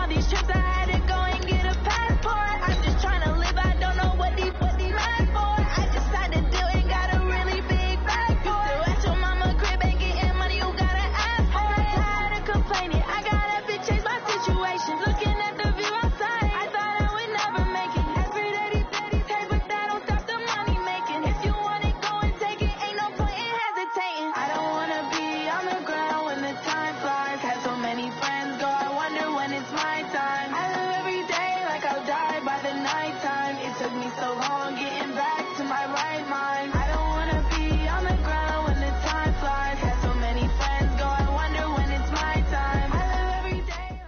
all these trips, I had to go and get a passport. I'm just trying to live, I don't know what these mad for. I just signed a deal and got a really big bag for it. Still at your mama crib and getting money, you gotta ask for it. Tired of complaining, I gotta change my situation. Looking at the view outside, I thought I would never make it. Every day these hate, but that don't stop the money making. If you want it, go and take it, ain't no point in hesitating. I don't wanna be on the ground when the time flies. Had so many friends go, I wonder when it's my time. I live every day like I'll die by the nighttime. It took me so long getting back to my right mind. I don't wanna be on the ground when the time flies. Had so many friends go, I wonder when it's my time. I live every day.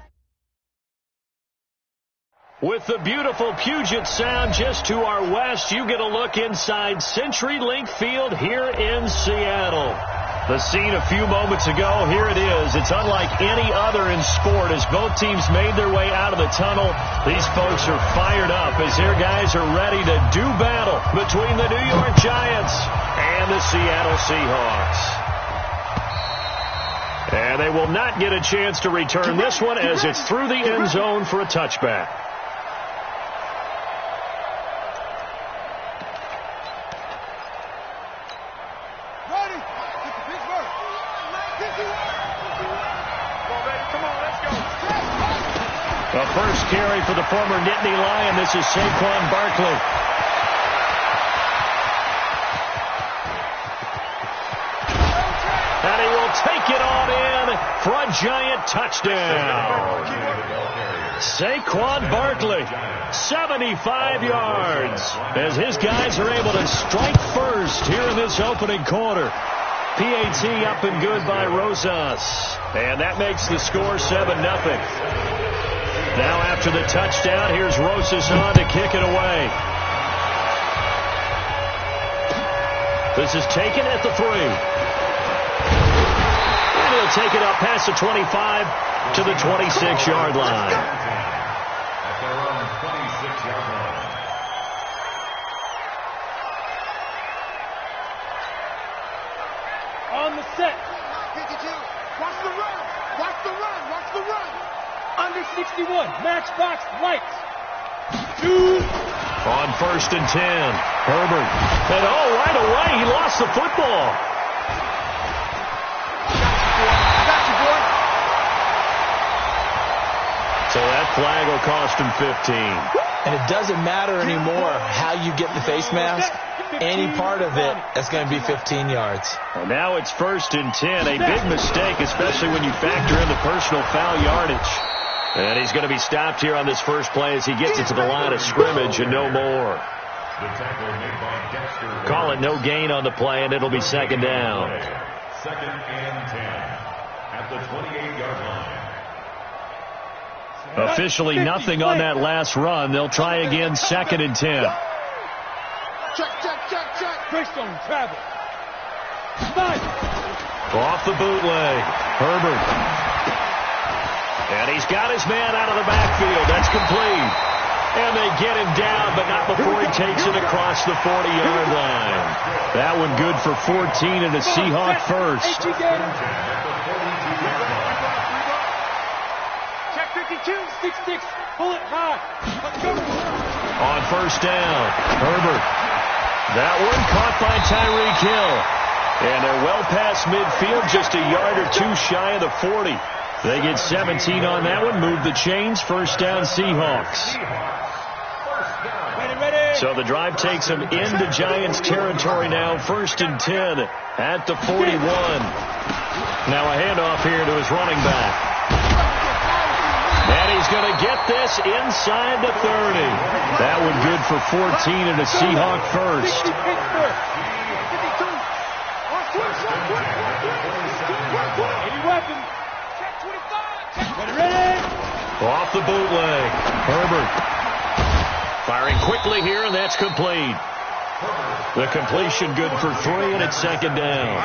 With the beautiful Puget Sound just to our west, you get a look inside CenturyLink Field here in Seattle. The scene a few moments ago, here it is. It's unlike any other in sport as both teams made their way out of the tunnel. These folks are fired up as their guys are ready to do battle between the New York Giants and the Seattle Seahawks. And they will not get a chance to return this one as it's through the end zone for a touchback. The first carry for the former Nittany Lion. This is Saquon Barkley. And he will take it on in for a Giant touchdown. Saquon Barkley, 75 yards, as his guys are able to strike first here in this opening quarter. PAT up and good by Rosas. And that makes the score 7-0. Now after the touchdown, here's Rosas on to kick it away. This is taken at the 3. And he'll take it up past the 25 to the 26-yard line. At their own 26-yard line. On the set. 52. Watch the run. Watch the run. Watch the run. Under 61. Matchbox lights. 2. On 1st and 10. Herbert. And right away, he lost the football. Got you, boy. So that flag will cost him 15. And it doesn't matter anymore how you get the face mask. Any part of it, that's going to be 15 yards. And now it's 1st and 10. A big mistake, especially when you factor in the personal foul yardage. And he's going to be stopped here on this first play as he gets it to the line of scrimmage and no more. Call it no gain on the play, and it'll be 2nd down. 2nd and 10 at the 28-yard line. Officially nothing on that last run. They'll try again 2nd and 10. Check. Greystone travel. Off the bootleg. Herbert. And he's got his man out of the backfield. That's complete. And they get him down, but not before he takes it across the 40-yard line. That one good for 14 and a Seahawk first. Check 52, 6-6. Pull it high. On 1st down, Herbert. That one caught by Tyreek Hill. And they're well past midfield, just a yard or two shy of the 40. They get 17 on that one, move the chains, 1st down Seahawks. So the drive takes them into Giants territory now, 1st and 10 at the 41. Now a handoff here to his running back. And he's going to get this inside the 30. That one good for 14 and a Seahawk first. Off the bootleg. Herbert. Firing quickly here, and that's complete. The completion good for 3, and it's 2nd down.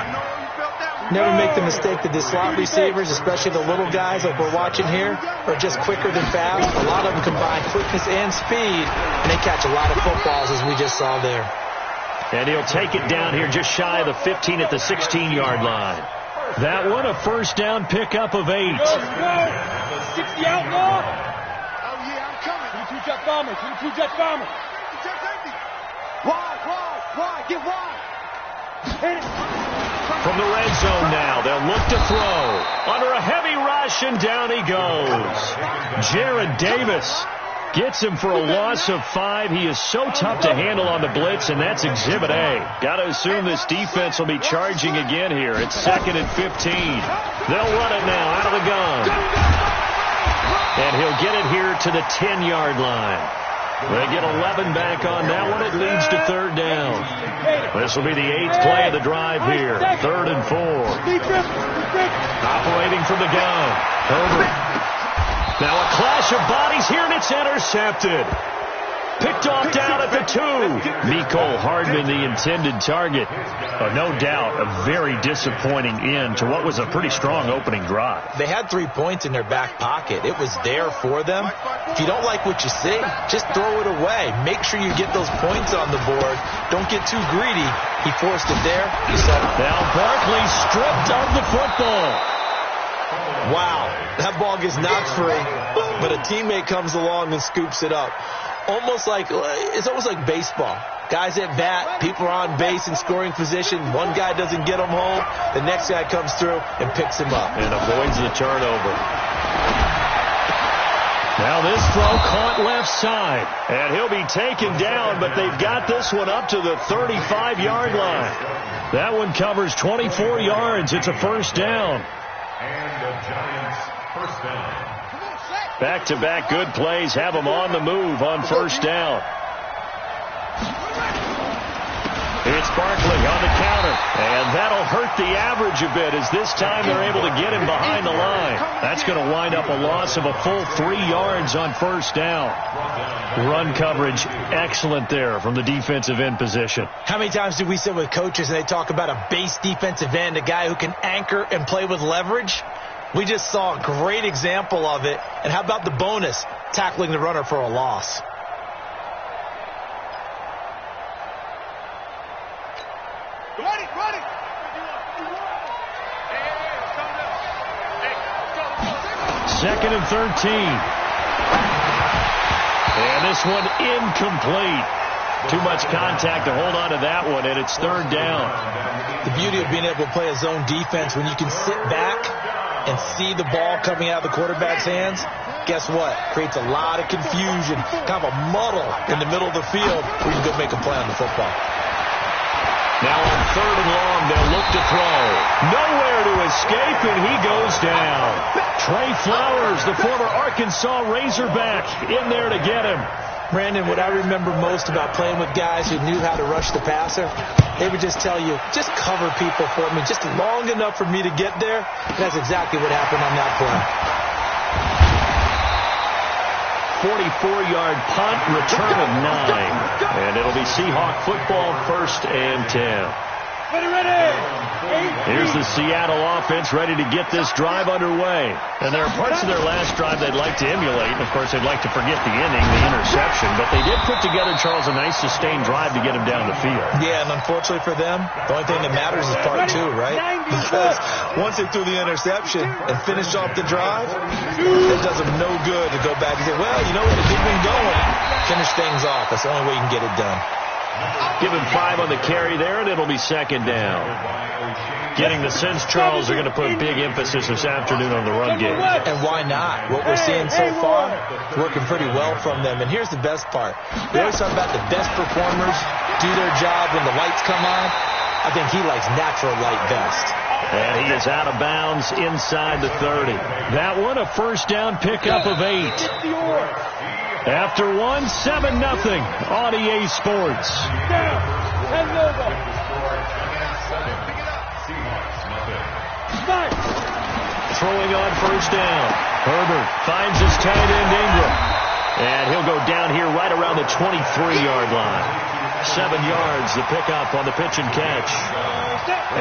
Never make the mistake that the slot receivers, especially the little guys like we're watching here, are just quicker than fast. A lot of them combine quickness and speed, and they catch a lot of footballs, as we just saw there. And he'll take it down here just shy of the 15 at the 16-yard line. That one a 1st down pickup of 8. Go. 60 outlaw. bombers. Two Jets bombers. Wide, get wide. Hit it. From the red zone now, they'll look to throw. Under a heavy rush, and down he goes. Jared Davis gets him for a loss of 5. He is so tough to handle on the blitz, and that's Exhibit A. Got to assume this defense will be charging again here. It's 2nd and 15. They'll run it now out of the gun. And he'll get it here to the 10-yard line. They get 11 back on that one. It leads to 3rd down. This will be the 8th play of the drive here. 3rd and 4. Operating from the gun. Herbert. Now a clash of bodies here, and it's intercepted. Picked off down at the 2. Mecole Hardman, the intended target. No doubt a very disappointing end to what was a pretty strong opening drive. They had 3 points in their back pocket. It was there for them. If you don't like what you see, just throw it away. Make sure you get those points on the board. Don't get too greedy. He forced it there. You saw it. Now Barkley stripped of the football. Wow, that ball gets knocked free, but a teammate comes along and scoops it up. It's almost like baseball. Guys at bat, people are on base in scoring position. One guy doesn't get him home. The next guy comes through and picks him up. And avoids the turnover. Now this throw caught left side. And he'll be taken down, but they've got this one up to the 35-yard line. That one covers 24 yards. It's a 1st down. And the Giants' 1st down. Back-to-back good plays have them on the move on 1st down. It's Barkley on the counter, and that'll hurt the average a bit as this time they're able to get him behind the line. That's going to wind up a loss of a full 3 yards on 1st down. Run coverage excellent there from the defensive end position. How many times do we sit with coaches and they talk about a base defensive end, a guy who can anchor and play with leverage? We just saw a great example of it. And how about the bonus, tackling the runner for a loss? Run it. 2nd and 13. And this one incomplete. Too much contact to hold on to that one, and it's 3rd down. The beauty of being able to play a zone defense, when you can sit back and see the ball coming out of the quarterback's hands, guess what? Creates a lot of confusion, kind of a muddle in the middle of the field where you can go make a play on the football. Now on 3rd and long, they'll look to throw. Nowhere to escape, and he goes down. Trey Flowers, the former Arkansas Razorback, in there to get him. Brandon, what I remember most about playing with guys who knew how to rush the passer, they would just tell you, just cover people for me, just long enough for me to get there. And that's exactly what happened on that play. 44-yard punt, return of 9. And it'll be Seahawk football, 1st and 10. Ready. Here's the Seattle offense ready to get this drive underway. And there are parts of their last drive they'd like to emulate. And, of course, they'd like to forget the inning, the interception. But they did put together, Charles, a nice sustained drive to get him down the field. Yeah, and unfortunately for them, the only thing that matters is part 2, right? Because once they threw the interception and finished off the drive, it does them no good to go back and say, well, you know what, it's been going. Finish things off. That's the only way you can get it done. Give him 5 on the carry there, and it'll be 2nd down. Getting the sense, Charles, are going to put big emphasis this afternoon on the run game. And why not? What we're seeing so far is working pretty well from them. And here's the best part. We always talk about the best performers do their job when the lights come on. I think he likes natural light best. And he is out of bounds inside the 30. That one, a 1st down pickup of 8. After 1, 7-0 on EA Sports. Throwing on 1st down. Herbert finds his tight end Ingram. And he'll go down here right around the 23-yard line. 7 yards, the pickup on the pitch and catch.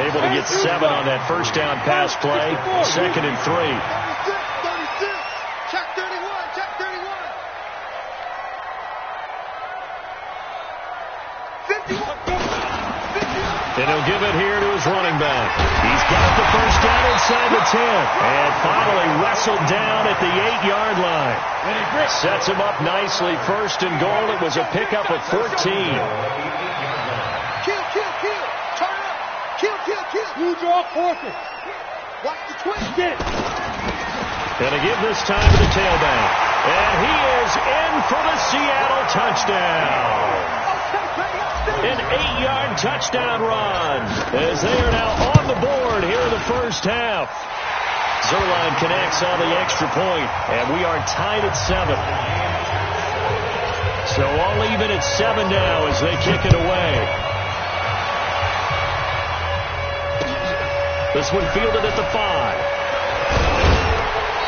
Able to get 7 on that 1st down pass play. 2nd and 3. And he'll give it here to his running back. He's got the first down inside the 10. And finally wrestled down at the 8-yard line. Sets him up nicely. First and goal. It was a pickup of 14. Kill. Turn up. Kill. You draw forfeit. Watch the twist. Get it. Gonna give this time to the tailback. And he is in for the Seattle touchdown. An 8-yard touchdown run as they are now on the board here in the first half. Zerline connects on the extra point, and we are tied at 7. So all even at 7 now as they kick it away. This one fielded at the 5.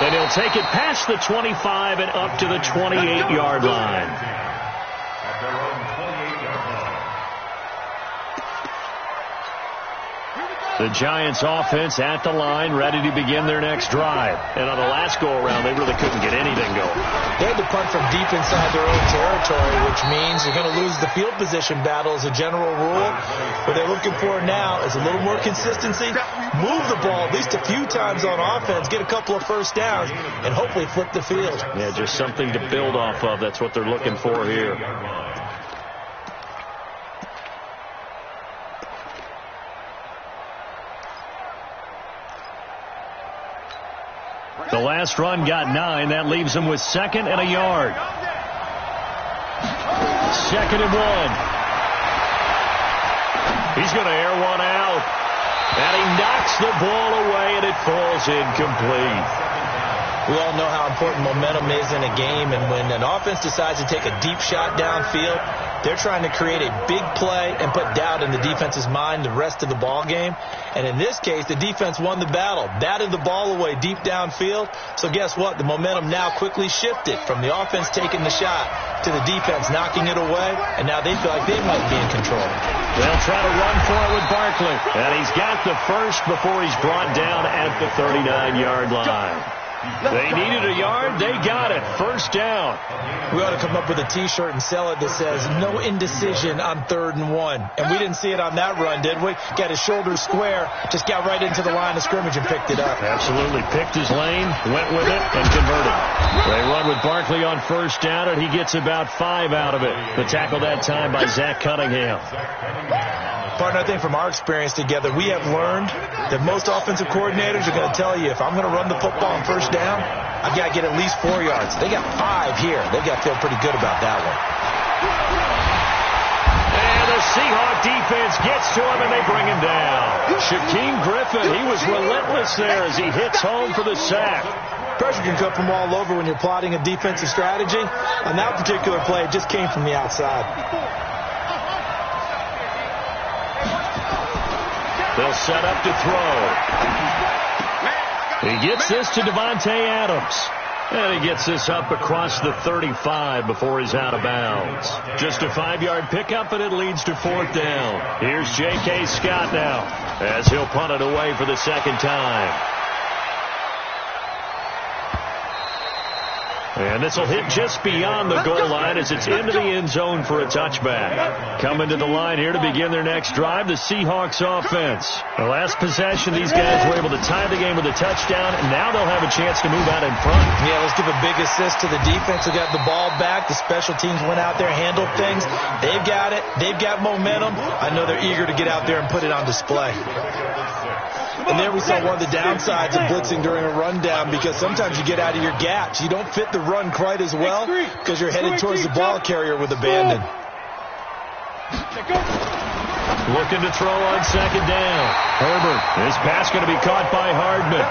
And he'll take it past the 25 and up to the 28-yard line. At their own 28-yard line. The Giants offense at the line, ready to begin their next drive. And on the last go-around, they really couldn't get anything going. They had to punt from deep inside their own territory, which means you're going to lose the field position battle as a general rule. What they're looking for now is a little more consistency. Move the ball at least a few times on offense, get a couple of first downs, and hopefully flip the field. Yeah, just something to build off of. That's what they're looking for here. The last run got 9. That leaves him with 2nd and a yard. 2nd and 1. He's going to air one out. And he knocks the ball away, and it falls incomplete. We all know how important momentum is in a game, and when an offense decides to take a deep shot downfield, they're trying to create a big play and put doubt in the defense's mind the rest of the ball game. And in this case, the defense won the battle, batted the ball away deep downfield. So guess what? The momentum now quickly shifted from the offense taking the shot to the defense knocking it away, and now they feel like they might be in control. They'll try to run for it with Barkley, and he's got the first before he's brought down at the 39-yard line. They needed a yard. They got it. First down. We ought to come up with a T-shirt and sell it that says, no indecision on 3rd and 1. And we didn't see it on that run, did we? Got his shoulders square, just got right into the line of scrimmage and picked it up. Absolutely. Picked his lane, went with it, and converted. They run with Barkley on first down, and he gets about 5 out of it. The tackle that time by Zach Cunningham. Partner, I think from our experience together, we have learned that most offensive coordinators are going to tell you, if I'm going to run the football on first down, I've got to get at least 4 yards. They got 5 here. They've got to feel pretty good about that one. And the Seahawk defense gets to him, and they bring him down. Shaquem Griffin, he was relentless there as he hits home for the sack. Pressure can come from all over when you're plotting a defensive strategy. On that particular play, it just came from the outside. They'll set up to throw. He gets this to Devontae Adams. And he gets this up across the 35 before he's out of bounds. Just a 5-yard pickup, and it leads to 4th down. Here's J.K. Scott now as he'll punt it away for the 2nd time. And this will hit just beyond the goal line as it's into the end zone for a touchback. Coming to the line here to begin their next drive, the Seahawks offense. The last possession, these guys were able to tie the game with a touchdown, and now they'll have a chance to move out in front. Yeah, let's give a big assist to the defense who got the ball back. The special teams went out there, handled things. They've got it. They've got momentum. I know they're eager to get out there and put it on display. And there we saw one of the downsides of blitzing during a rundown, because sometimes you get out of your gaps. You don't fit the run quite as well because you're headed towards the ball carrier with abandon. Looking to throw on 2nd down. Herbert. This pass going to be caught by Hardman.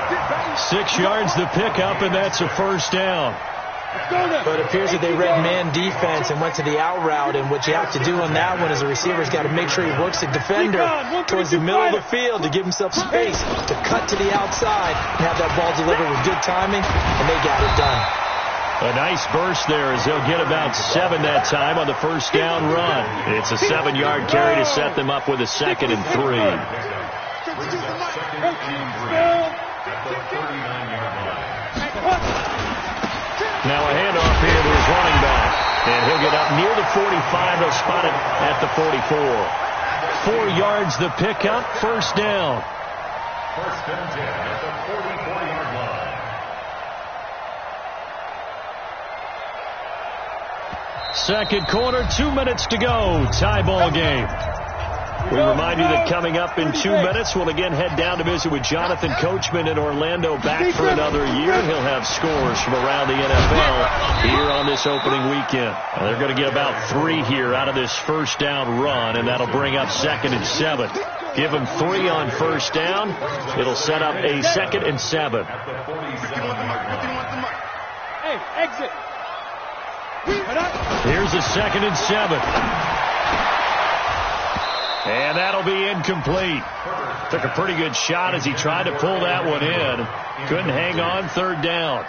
6 yards the pickup, and that's a 1st down. But it appears that they read man defense and went to the out route, and what you have to do on that one is the receiver's got to make sure he works the defender towards the middle of the field to give himself space to cut to the outside and have that ball delivered with good timing, and they got it done. A nice burst there as they'll get about 7 that time on the 1st down run. It's a 7-yard carry to set them up with a 2nd and 3. Now a handoff here to his running back. And he'll get up near the 45. They'll spot it at the 44. 44 yards the pickup, first down. First and 10 at the 44-yard line. Second quarter, 2 minutes to go. Tie ball game. We remind you that coming up in 2 minutes, we'll again head down to visit with Jonathan Coachman in Orlando, back for another year. He'll have scores from around the NFL here on this opening weekend. They're going to get about 3 here out of this first down run, and that'll bring up 2nd and 7. Give them 3 on first down. It'll set up a 2nd and 7. Hey, exit. Here's a 2nd and 7. And that'll be incomplete. Took a pretty good shot as he tried to pull that one in. Couldn't hang on, 3rd down.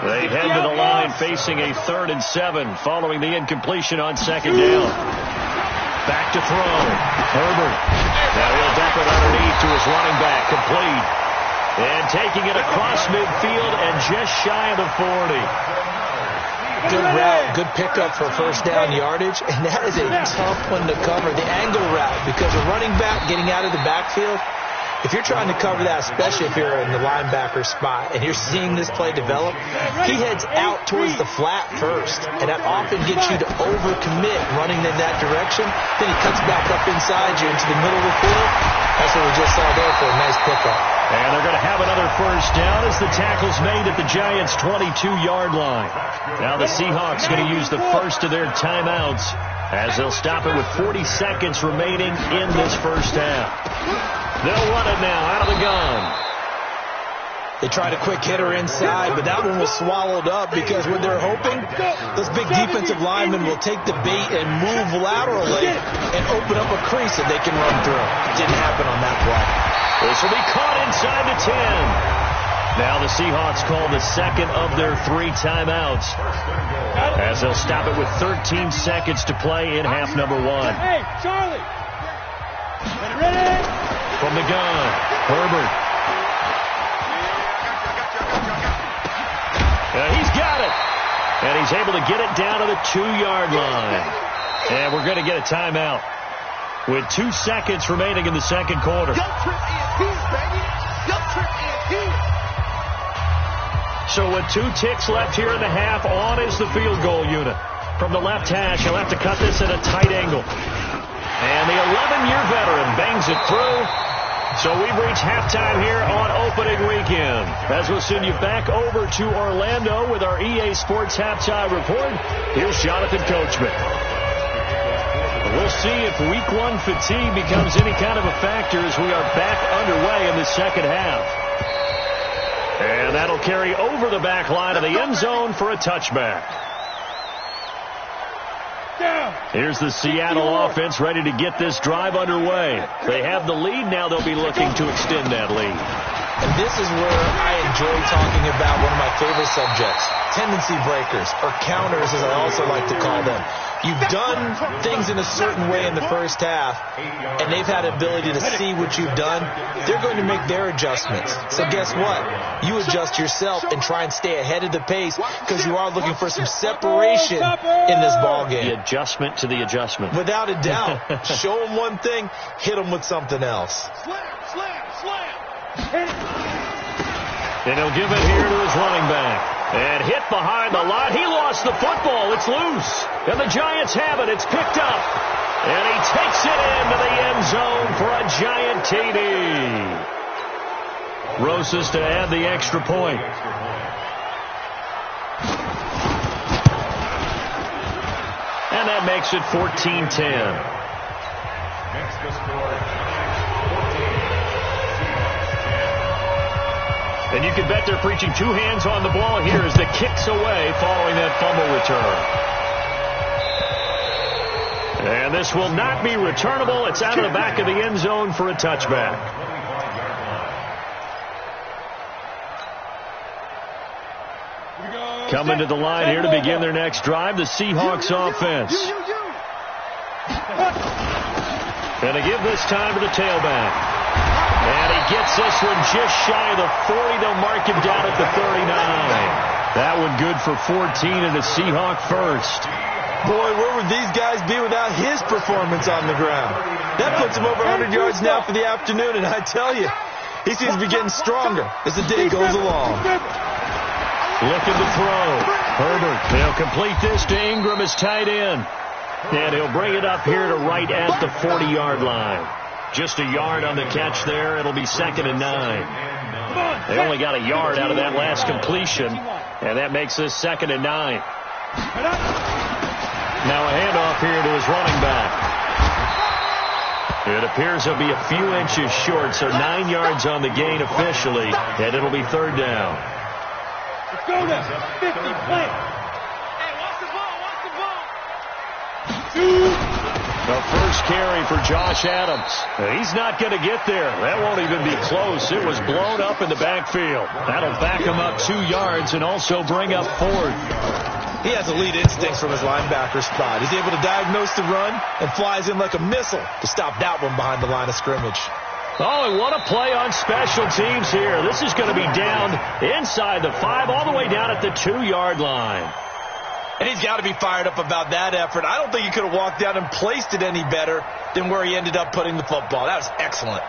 They head to the line facing a 3rd and 7 following the incompletion on 2nd down. Back to throw. Herbert. Now he'll dump it underneath to his running back. Complete. And taking it across midfield and just shy of the 40. Good route, good pickup for first down yardage, and that is a tough one to cover, the angle route, because a running back getting out of the backfield, if you're trying to cover that, especially if you're in the linebacker spot, and you're seeing this play develop, he heads out towards the flat first, and that often gets you to overcommit running in that direction. Then he cuts back up inside you into the middle of the field. That's what we just saw there for a nice pickup. And they're going to have another first down as the tackle's made at the Giants' 22-yard line. Now the Seahawks going to use the first of their timeouts as they'll stop it with 40 seconds remaining in this first half. They'll run it now out of the gun. They tried a quick hitter inside, but that one was swallowed up because what they're hoping, those big defensive linemen will take the bait and move laterally and open up a crease that they can run through. Didn't happen on that play. This will be caught inside the 10. Now the Seahawks call the second of their 3 timeouts as they'll stop it with 13 seconds to play in half number 1. Hey, Charlie. Ready? From the gun, Herbert. He's got it. And he's able to get it down to the 2-yard line. And we're going to get a timeout with 2 seconds remaining in the second quarter. So with 2 ticks left here in the half, on is the field goal unit. From the left hash, he'll have to cut this at a tight angle. And the 11-year veteran bangs it through. So we've reached halftime here on opening weekend. As we'll send you back over to Orlando with our EA Sports Halftime Report, here's Jonathan Coachman. We'll see if Week 1 fatigue becomes any kind of a factor as we are back underway in the second half. And that'll carry over the back line of the end zone for a touchback. Here's the Seattle offense ready to get this drive underway. They have the lead. Now they'll be looking to extend that lead. And this is where I enjoy talking about one of my favorite subjects, tendency breakers, or counters as I also like to call them. You've done things in a certain way in the first half, and they've had the ability to see what you've done. They're going to make their adjustments. So guess what? You adjust yourself and try and stay ahead of the pace because you are looking for some separation in this ball game. The adjustment to the adjustment. Without a doubt. Show them one thing, hit them with something else. And he'll give it here to his running back. And hit behind the line. He lost the football. It's loose. And the Giants have it. It's picked up. And he takes it into the end zone for a Giant TD. Rosas to add the extra point. And that makes it 14-10. Next to score, 14. And you can bet they're preaching 2 hands on the ball here as the kick's away following that fumble return. And this will not be returnable. It's out of the back of the end zone for a touchback. Coming to the line here to begin their next drive, the Seahawks offense. And they give this time to the tailback. And he gets this one just shy of the 40. They'll mark him down at the 39. That one good for 14 and a Seahawk first. Boy, where would these guys be without his performance on the ground? That puts him over 100 yards now for the afternoon, and I tell you, he seems to be getting stronger as the day goes along. Looking to throw. Herbert, he'll complete this to Ingram as tight end. And he'll bring it up here to right at the 40-yard line. Just a yard on the catch there. It'll be 2nd and 9. They only got a yard out of that last completion, and that makes this 2nd and 9. Now a handoff here to his running back. It appears he'll be a few inches short, so 9 yards on the gain officially, and it'll be 3rd down. Let's go then. 50, play. Hey, watch the ball, watch the ball. The first carry for Josh Adams. He's not going to get there. That won't even be close. It was blown up in the backfield. That'll back him up 2 yards and also bring up 4th. He has elite instincts from his linebacker spot. He's able to diagnose the run and flies in like a missile to stop that one behind the line of scrimmage. Oh, and what a play on special teams here. This is going to be down inside the 5, all the way down at the 2-yard line. And he's got to be fired up about that effort. I don't think he could have walked down and placed it any better than where he ended up putting the football. That was excellent.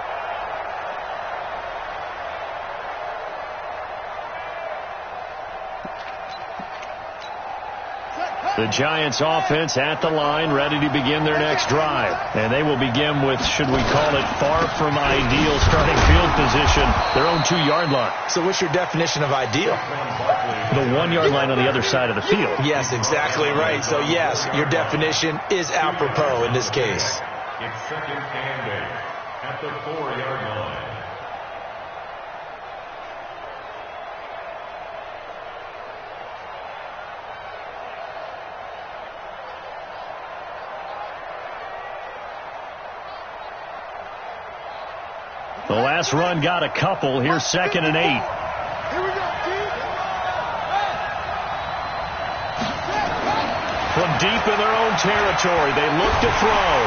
The Giants offense at the line, ready to begin their next drive. And they will begin with, should we call it, far from ideal starting field position, their own 2-yard line. So what's your definition of ideal? The 1-yard line on the other side of the field. Yes, exactly right. So yes, your definition is apropos in this case. It's 2nd and 8 at the 4-yard line. The last run got a couple. Here's 2nd and 8. Here we go, Steve. From deep in their own territory, they look to throw.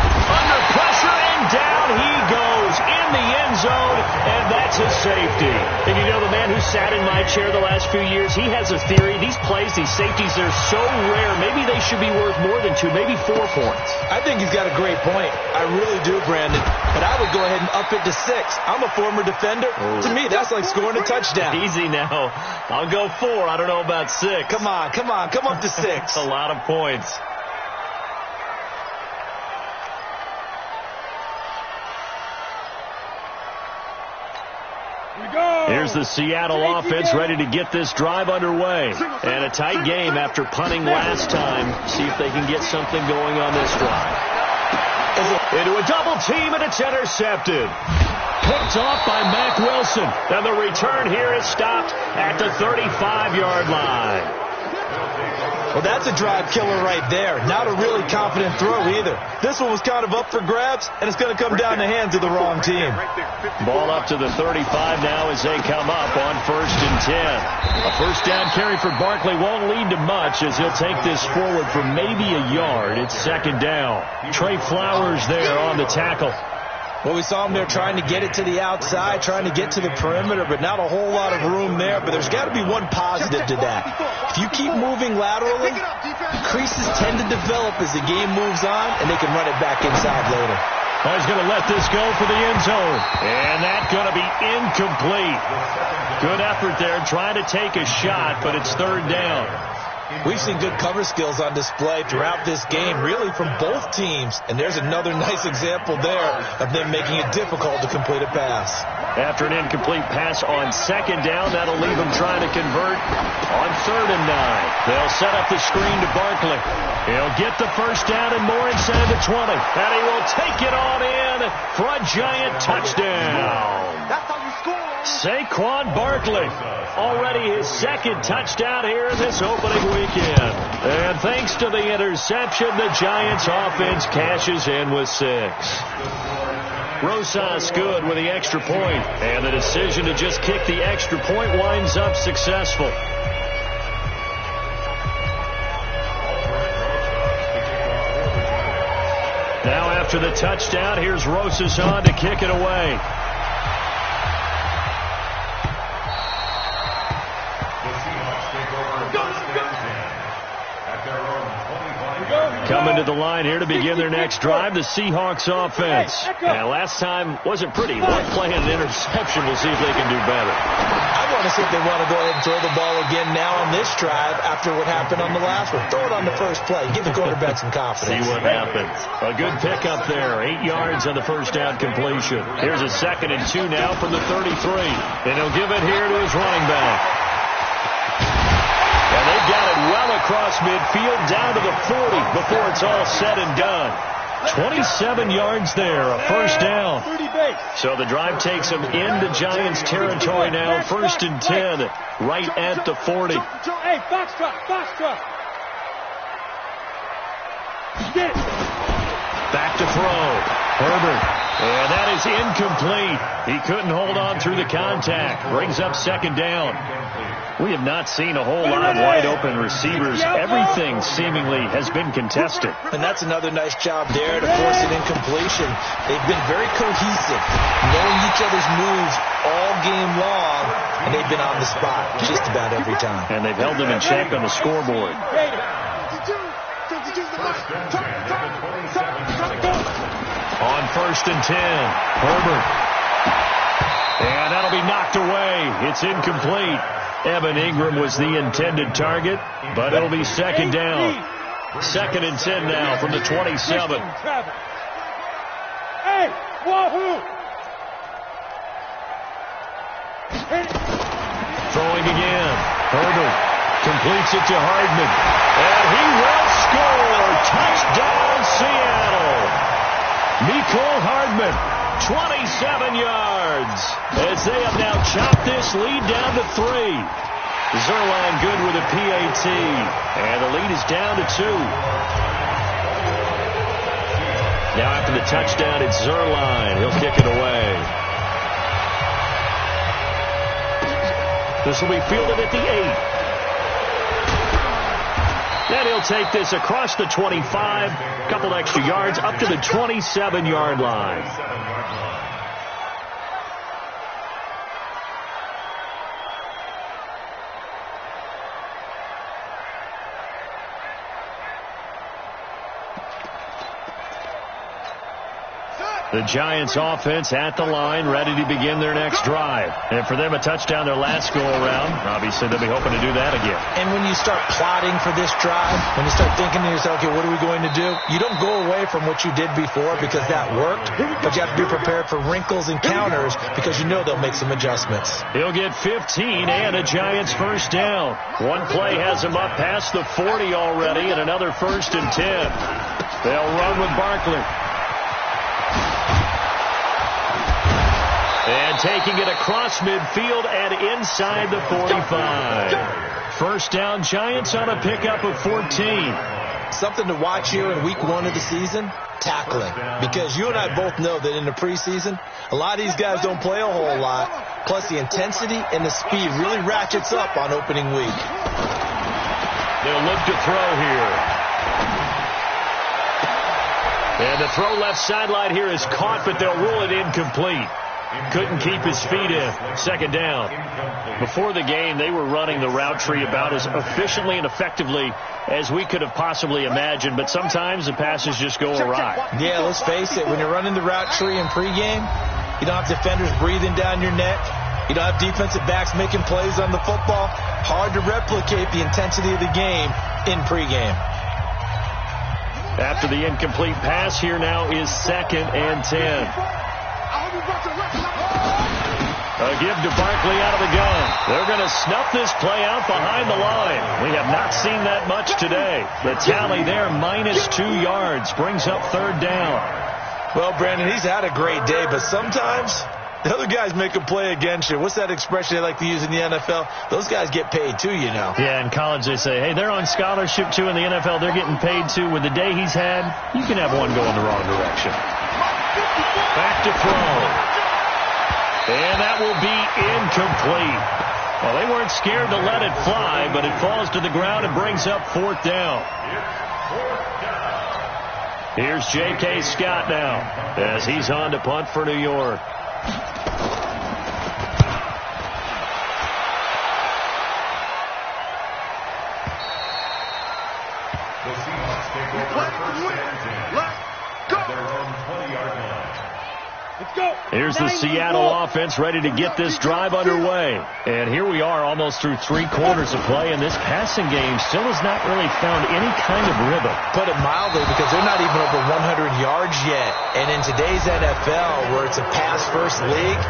Under pressure, and down he goes in the end zone, and that's a safety. And you know, the man who sat in my chair the last few years, he has a theory. These plays, these safeties, they're so rare. Maybe they should be worth more than 2, maybe 4 points. I think he's got a great point. I really do, Brandon. But I would go ahead and up it to 6. I'm a former defender. To me, that's like scoring a touchdown. Easy now. I'll go 4. I don't know about 6. Come on. Come up to 6. That's a lot of points. Here's the Seattle offense ready to get this drive underway. And a tight game after punting last time. See if they can get something going on this drive. Into a double team, and it's intercepted. Picked off by Mack Wilson. And the return here is stopped at the 35-yard line. Well, that's a drive killer right there. Not a really confident throw either. This one was kind of up for grabs, and it's going to come down the hands of the wrong team. Ball up to the 35 now as they come up on 1st and 10. A first down carry for Barkley won't lead to much as he'll take this forward for maybe a yard. It's 2nd down. Trey Flowers there on the tackle. Well, we saw him there trying to get it to the outside, trying to get to the perimeter, but not a whole lot of room there. But there's got to be one positive to that. If you keep moving laterally, creases tend to develop as the game moves on, and they can run it back inside later. Oh, he's going to let this go for the end zone. And that's going to be incomplete. Good effort there, trying to take a shot, but it's 3rd down. We've seen good cover skills on display throughout this game, really from both teams. And there's another nice example there of them making it difficult to complete a pass. After an incomplete pass on 2nd down, that'll leave them trying to convert on 3rd and 9. They'll set up the screen to Barkley. He'll get the first down and more inside the 20. And he will take it on in for a Giant touchdown. That's how you score. Saquon Barkley, already his 2nd touchdown here in this opening weekend. And thanks to the interception, the Giants offense cashes in with 6. Rosas good with the extra point, and the decision to just kick the extra point winds up successful. Now after the touchdown, here's Rosas on to kick it away. Coming to the line here to begin their next drive, the Seahawks offense. And last time wasn't pretty. One play and an interception. We'll see if they can do better. I want to see if they want to go ahead and throw the ball again now on this drive after what happened on the last one. Throw it on the first play. Give the quarterback some confidence. See what happens. A good pickup there. 8 yards on the first down completion. Here's a 2nd and 2 now from the 33. And he'll give it here to his running back. And they've got it well across midfield down to the 40 before it's all said and done. 27 yards there, a first down. So the drive takes them into Giants territory now. 1st and 10, right at the 40. Hey, box truck. Get it. Back to throw. Herbert. And that is incomplete. He couldn't hold on through the contact. Brings up 2nd down. We have not seen a whole lot of wide-open receivers. Everything seemingly has been contested. And that's another nice job there to force an incompletion. They've been very cohesive, knowing each other's moves all game long, and they've been on the spot just about every time. And they've held them in check on the scoreboard. On 1st and 10, Herbert. And that'll be knocked away. It's incomplete. Evan Ingram was the intended target, but it'll be 2nd down. 2nd and 10 now from the 27. Hey, wahoo! Throwing again. Herbert completes it to Hardman. And he will score. Touchdown, Seattle. Mecole Hardman, 27 yards. As they have now chopped this lead down to 3. Zerline good with a PAT. And the lead is down to 2. Now after the touchdown, it's Zerline. He'll kick it away. This will be fielded at the 8. Then he'll take this across the 25, a couple extra yards, up to the 27-yard line. The Giants offense at the line, ready to begin their next drive. And for them, a touchdown their last go-around. Obviously, they'll be hoping to do that again. And when you start plotting for this drive, when you start thinking to yourself, okay, what are we going to do? You don't go away from what you did before because that worked, but you have to be prepared for wrinkles and counters because you know they'll make some adjustments. He'll get 15 and a Giants first down. One play has him up past the 40 already and another 1st and 10. They'll run with Barkley. And taking it across midfield and inside the 45. First down, Giants on a pickup of 14. Something to watch here in week 1 of the season, tackling. Because you and I both know that in the preseason, a lot of these guys don't play a whole lot. Plus the intensity and the speed really ratchets up on opening week. They'll look to throw here. And the throw left sideline here is caught, but they'll rule it incomplete. Couldn't keep his feet in. 2nd down. Before the game, they were running the route tree about as efficiently and effectively as we could have possibly imagined, but sometimes the passes just go awry. Yeah, let's face it. When you're running the route tree in pregame, you don't have defenders breathing down your neck. You don't have defensive backs making plays on the football. Hard to replicate the intensity of the game in pregame. After the incomplete pass, here now is 2nd and 10. A give to Barkley out of the gun. They're going to snuff this play out behind the line. We have not seen that much today. The tally there, -2 yards, brings up 3rd down. Well, Brandon, he's had a great day, but sometimes the other guys make a play against you. What's that expression they like to use in the NFL? Those guys get paid too, you know. Yeah, in college they say, hey, they're on scholarship too. In the NFL, they're getting paid too. With the day he's had, you can have one go in the wrong direction. Back to throw. And that will be incomplete. Well, they weren't scared to let it fly, but it falls to the ground and brings up 4th down. Here's J.K. Scott now as he's on to punt for New York. The Seahawks We play to win. Let's go. At their own 20-yard line. Let's go. Here's the Seattle offense ready to get this drive underway. And here we are almost through 3 quarters of play, and this passing game still has not really found any kind of rhythm. Put it mildly, because they're not even over 100 yards yet. And in today's NFL, where it's a pass-first league,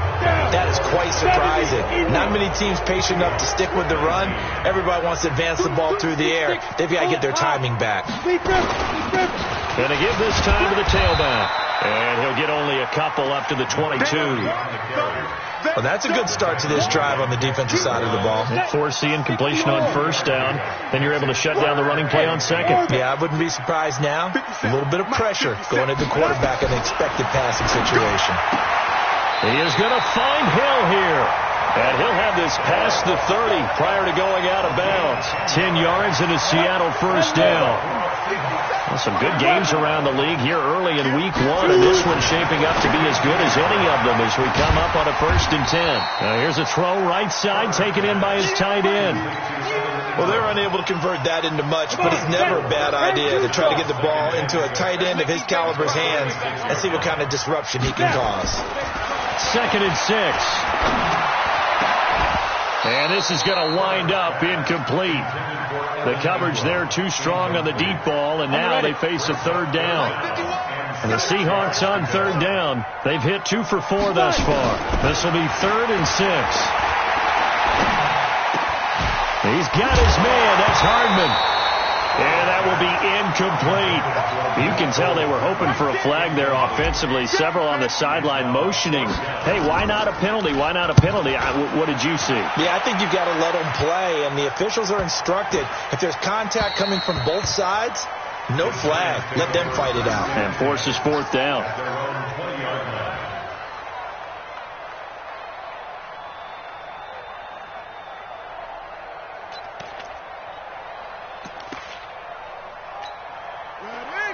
that is quite surprising. Not many teams patient enough to stick with the run. Everybody wants to advance the ball through the air. They've got to get their timing back. Going to give this time to the tailback. And he'll get only a couple up to the 22. Well, that's a good start to this drive on the defensive side of the ball. Force the incompletion on first down. Then you're able to shut down the running play on second. Yeah, I wouldn't be surprised now. A little bit of pressure going at the quarterback in an expected passing situation. He is going to find Hill here. And he'll have this past the 30 prior to going out of bounds. 10 yards and a Seattle first down. Well, some good games around the league here early in week 1, and this one's shaping up to be as good as any of them as we come up on a 1st and 10. Now here's a throw right side taken in by his tight end. Well, they're unable to convert that into much, but it's never a bad idea to try to get the ball into a tight end of his caliber's hands and see what kind of disruption he can cause. 2nd and 6. And this is going to wind up incomplete. The coverage there too strong on the deep ball, and now they face a 3rd down. And the Seahawks on 3rd down. They've hit 2 for 4 thus far. This will be 3rd and 6. He's got his man. That's Hardman. And that will be incomplete. You can tell they were hoping for a flag there offensively. Several on the sideline motioning. Hey, why not a penalty? Why not a penalty? What did you see? Yeah, I think you've got to let them play. And the officials are instructed, if there's contact coming from both sides, no flag. Let them fight it out. And forces 4th down.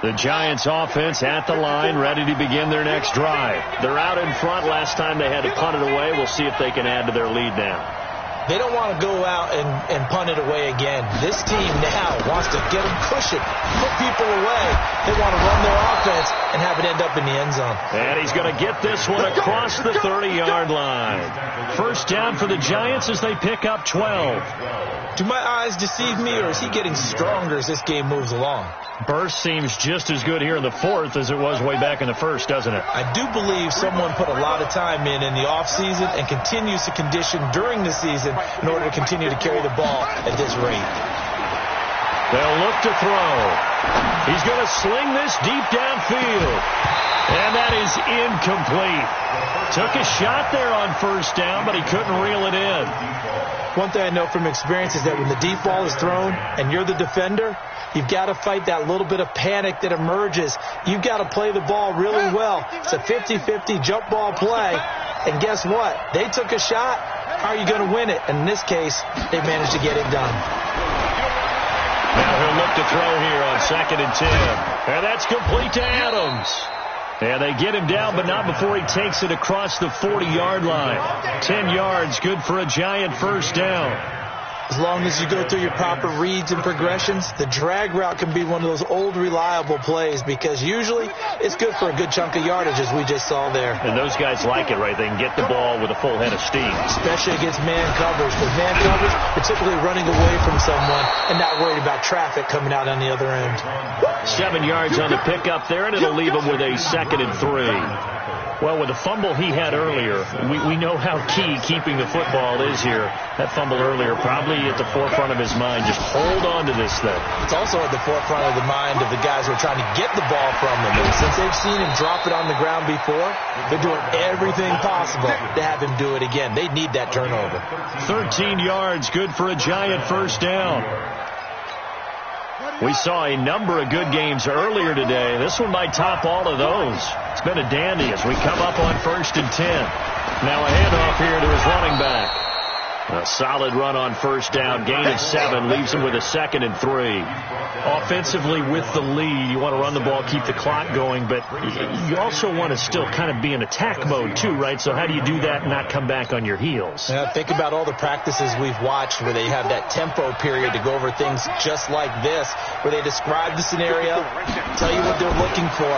The Giants offense at the line, ready to begin their next drive. They're out in front. Last time they had to punt it away. We'll see if they can add to their lead now. They don't want to go out and punt it away again. This team now wants to get them cushion, put people away. They want to run their offense and have it end up in the end zone. And he's going to get this one across the 30-yard line. First down for the Giants as they pick up 12. Do my eyes deceive me, or is he getting stronger as this game moves along? Burst seems just as good here in the 4th as it was way back in the 1st, doesn't it? I do believe someone put a lot of time in the offseason and continues to condition during the season in order to continue to carry the ball at this rate. They'll look to throw. He's going to sling this deep downfield. And that is incomplete. Took a shot there on first down, but he couldn't reel it in. One thing I know from experience is that when the deep ball is thrown and you're the defender, you've got to fight that little bit of panic that emerges. You've got to play the ball really well. It's a 50-50 jump ball play. And guess what? They took a shot. How are you going to win it? And in this case, they managed to get it done. Now he'll look to throw here on 2nd and 10. And that's complete to Adams. And they get him down, but not before he takes it across the 40-yard line. 10 yards, good for a Giant first down. As long as you go through your proper reads and progressions, the drag route can be one of those old reliable plays because usually it's good for a good chunk of yardage, as we just saw there. And those guys like it, right? They can get the ball with a full head of steam. Especially against man coverage. With man coverage, you're typically running away from someone and not worried about traffic coming out on the other end. 7 yards on the pickup there, and it'll leave him with a 2nd and 3. Well, with the fumble he had earlier, we know how key keeping the football is here. That fumble earlier probably at the forefront of his mind. Just hold on to this thing. It's also at the forefront of the mind of the guys who are trying to get the ball from him. And since they've seen him drop it on the ground before, they're doing everything possible to have him do it again. They need that turnover. 13 yards, good for a Giant first down. We saw a number of good games earlier today. This one might top all of those. It's been a dandy as we come up on 1st and 10. Now a handoff here to his running back. A solid run on first down. Gain of 7 leaves him with a 2nd and 3. Offensively with the lead, you want to run the ball, keep the clock going, but you also want to still kind of be in attack mode too, right? So how do you do that and not come back on your heels? Yeah, think about all the practices we've watched where they have that tempo period to go over things just like this, where they describe the scenario, tell you what they're looking for,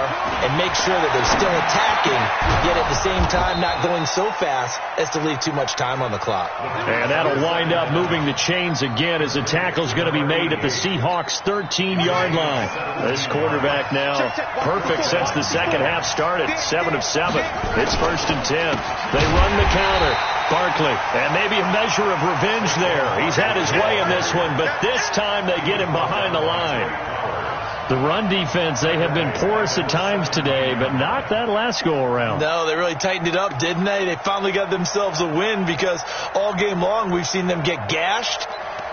and make sure that they're still attacking, yet at the same time not going so fast as to leave too much time on the clock. And that'll wind up moving the chains again as the tackle's going to be made at the Seahawks' 13-yard line. This quarterback now perfect since the second half started. 7 of 7. It's 1st and 10. They run the counter. Barkley, and maybe a measure of revenge there. He's had his way in this one, but this time they get him behind the line. The run defense, they have been porous at times today, but not that last go-around. No, they really tightened it up, didn't they? They finally got themselves a win because all game long we've seen them get gashed.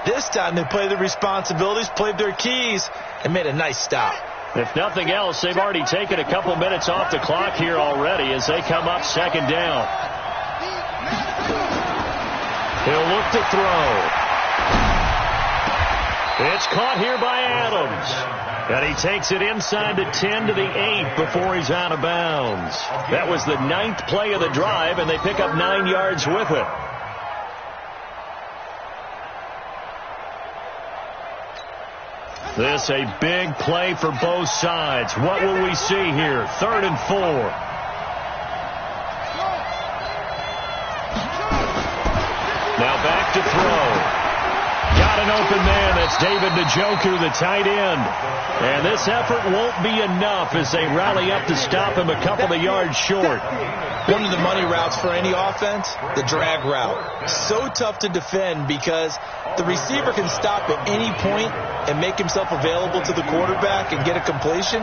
This time they played their responsibilities, played their keys, and made a nice stop. If nothing else, they've already taken a couple minutes off the clock here already as they come up 2nd down. He'll look to throw. It's caught here by Adams. And he takes it inside the 10 to the 8 before he's out of bounds. That was the 9th play of the drive, and they pick up 9 yards with it. This a big play for both sides. What will we see here? 3rd and 4. Now back to throw. Got an open man. That's David Njoku, the tight end. And this effort won't be enough as they rally up to stop him a couple of yards short. One of the money routes for any offense, the drag route. So tough to defend because the receiver can stop at any point and make himself available to the quarterback and get a completion.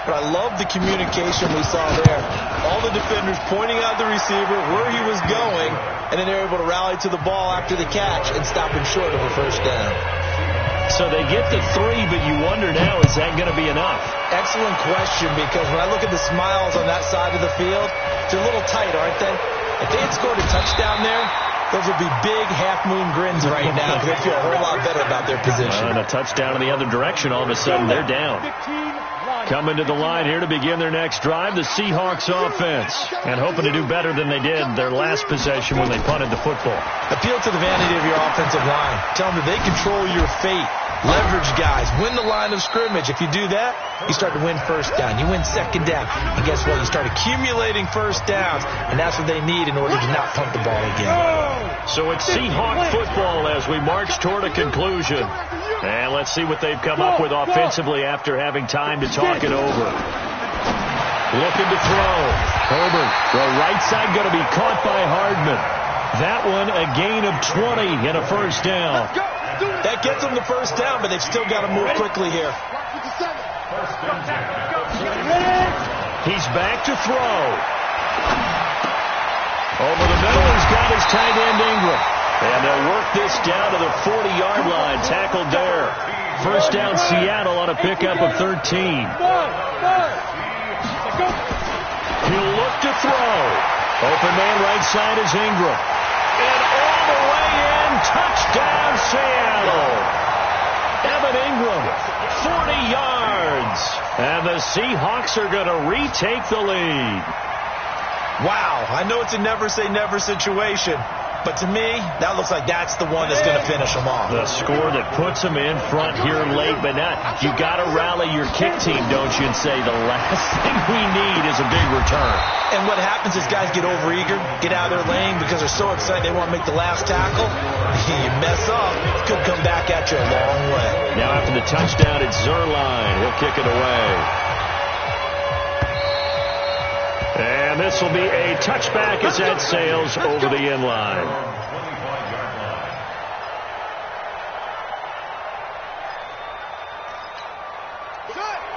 But I love the communication we saw there. All the defenders pointing out the receiver, where he was going, and then they're able to rally to the ball after the catch and stop him short of a first down. So they get the 3, but you wonder now, is that going to be enough? Excellent question, because when I look at the smiles on that side of the field, they're a little tight, aren't they? If they had scored a touchdown there, those would be big half-moon grins right now because they feel a whole lot better about their position. And a touchdown in the other direction, all of a sudden they're down. Coming to the line here to begin their next drive, the Seahawks offense. And hoping to do better than they did their last possession when they punted the football. Appeal to the vanity of your offensive line. Tell them that they control your fate. Leverage guys. Win the line of scrimmage. If you do that, you start to win first down. You win second down. And guess what? You start accumulating first downs. And that's what they need in order to not punt the ball again. So it's Seahawk football as we march toward a conclusion. And let's see what they've come up with offensively after having time to talk it over. Looking to throw. Herbert, the right side going to be caught by Hardman. That one a gain of 20 and a first down. That gets them the first down, but they've still got to move quickly here. He's back to throw. Over the middle, he's got his tight end Ingram. And they'll work this down to the 40-yard line. Tackled there. First down Seattle on a pickup of 13. He'll look to throw. Open man right side is Ingram. And all the way in, touchdown Seattle. Evan Ingram, 40 yards. And the Seahawks are going to retake the lead. Wow, I know it's a never-say-never situation, but to me, that looks like that's the one that's going to finish them off. The score that puts them in front here late, but not. You got to rally your kick team, don't you, and say the last thing we need is a big return. And what happens is guys get overeager, get out of their lane because they're so excited they want to make the last tackle. You mess up, it could come back at you a long way. Now after the touchdown, it's Zerline. He'll kick it away. And this will be a touchback as that sails over the end line.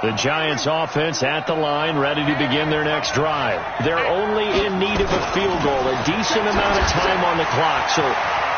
The Giants offense at the line, ready to begin their next drive. They're only in need of a field goal, a decent amount of time on the clock. So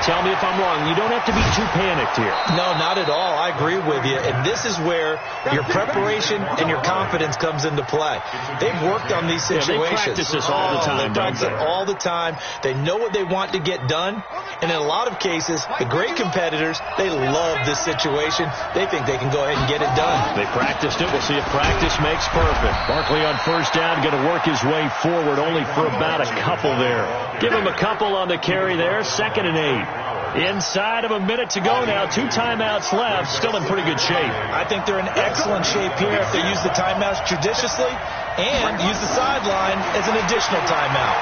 Tell me if I'm wrong. You don't have to be too panicked here. No, not at all. I agree with you. And this is where your preparation and your confidence comes into play. They've worked on these situations. They practice this all the time. They practice it all the time. They know what they want to get done. And in a lot of cases, the great competitors, they love this situation. They think they can go ahead and get it done. They practiced it. We'll see if practice makes perfect. Barkley on first down, going to work his way forward, only for about a couple there. Give him a couple on the carry there. 2nd and 8. Inside of a minute to go now. 2 timeouts left. Still in pretty good shape. I think they're in excellent shape here if they use the timeouts judiciously and use the sideline as an additional timeout.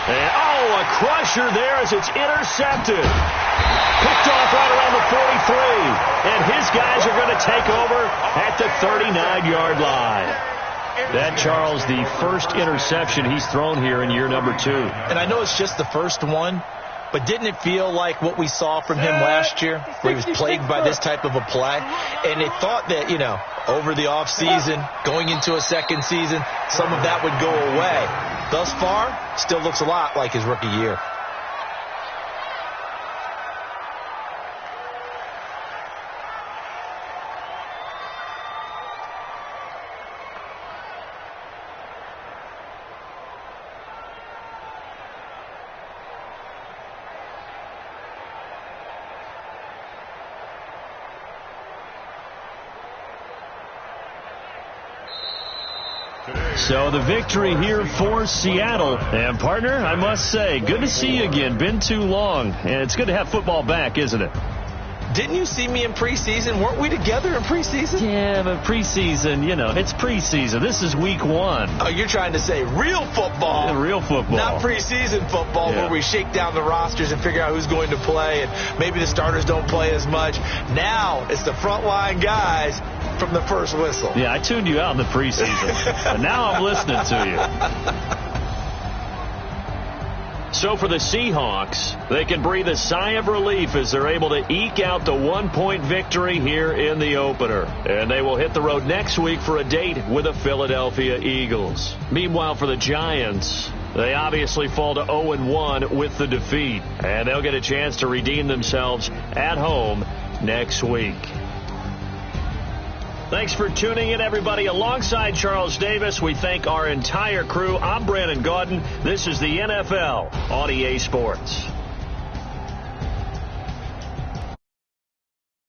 And, a crusher there as it's intercepted. Picked off right around the 43. And his guys are going to take over at the 39-yard line. That, Charles, the first interception he's thrown here in year number 2. And I know it's just the first one, but didn't it feel like what we saw from him last year, where he was plagued by this type of a play? And they thought that, over the offseason, going into a second season, some of that would go away. Thus far, still looks a lot like his rookie year. So the victory here for Seattle. And, partner, I must say, good to see you again. Been too long. And it's good to have football back, isn't it? Didn't you see me in preseason? Weren't we together in preseason? Yeah, but preseason, it's preseason. This is week 1. Oh, you're trying to say real football. Yeah, real football. Not preseason football where we shake down the rosters and figure out who's going to play, and maybe the starters don't play as much. Now it's the frontline guys from the first whistle. Yeah, I tuned you out in the preseason. But now I'm listening to you. So for the Seahawks, they can breathe a sigh of relief as they're able to eke out the 1-point victory here in the opener. And they will hit the road next week for a date with the Philadelphia Eagles. Meanwhile, for the Giants, they obviously fall to 0-1 with the defeat. And they'll get a chance to redeem themselves at home next week. Thanks for tuning in, everybody. Alongside Charles Davis, we thank our entire crew. I'm Brandon Gaudin. This is the NFL on EA Sports.